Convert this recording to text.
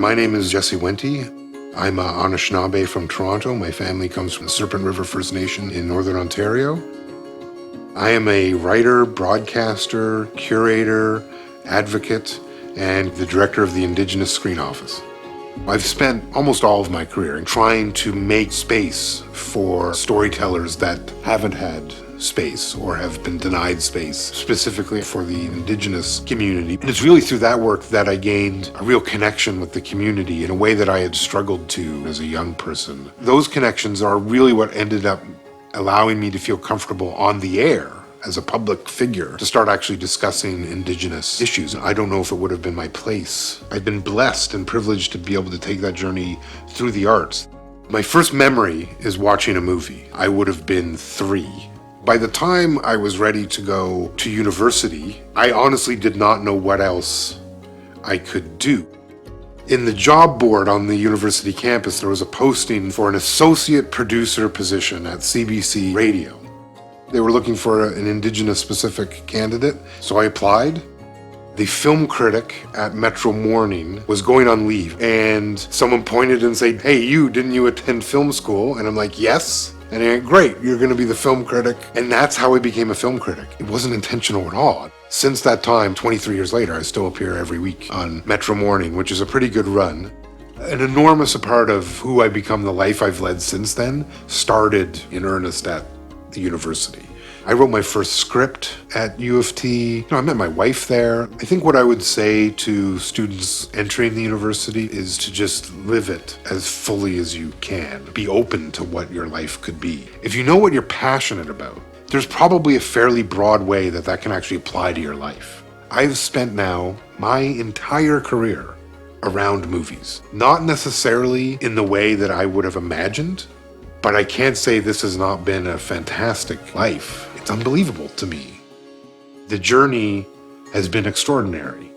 My name is Jesse Wente. I'm a Anishinaabe from Toronto. My family comes from the Serpent River First Nation in Northern Ontario. I am a writer, broadcaster, curator, advocate, and the director of the Indigenous Screen Office. I've spent almost all of my career trying to make space for storytellers that haven't had space or have been denied space, specifically for the Indigenous community. And it's really through that work that I gained a real connection with the community in a way that I had struggled to as a young person. Those connections are really what ended up allowing me to feel comfortable on the air as a public figure to start actually discussing Indigenous issues. I don't know if it would have been my place. I've been blessed and privileged to be able to take that journey through the arts. My first memory is watching a movie. I would have been 3. By the time I was ready to go to university, I honestly did not know what else I could do. In the job board on the university campus, there was a posting for an associate producer position at CBC Radio. They were looking for an Indigenous specific candidate, so I applied. The film critic at Metro Morning was going on leave, and someone pointed and said, "Hey, didn't you attend film school?" And I'm like, "Yes." And he went, "Great, you're going to be the film critic." And that's how I became a film critic. It wasn't intentional at all. Since that time, 23 years later, I still appear every week on Metro Morning, which is a pretty good run. An enormous part of who I've become, the life I've led since then, started in earnest at the university. I wrote my first script at U of T. I met my wife there. I think what I would say to students entering the university is to just live it as fully as you can. Be open to what your life could be. If you know what you're passionate about, there's probably a fairly broad way that can actually apply to your life. I've spent now my entire career around movies. Not necessarily in the way that I would have imagined, but I can't say this has not been a fantastic life. It's unbelievable to me. The journey has been extraordinary.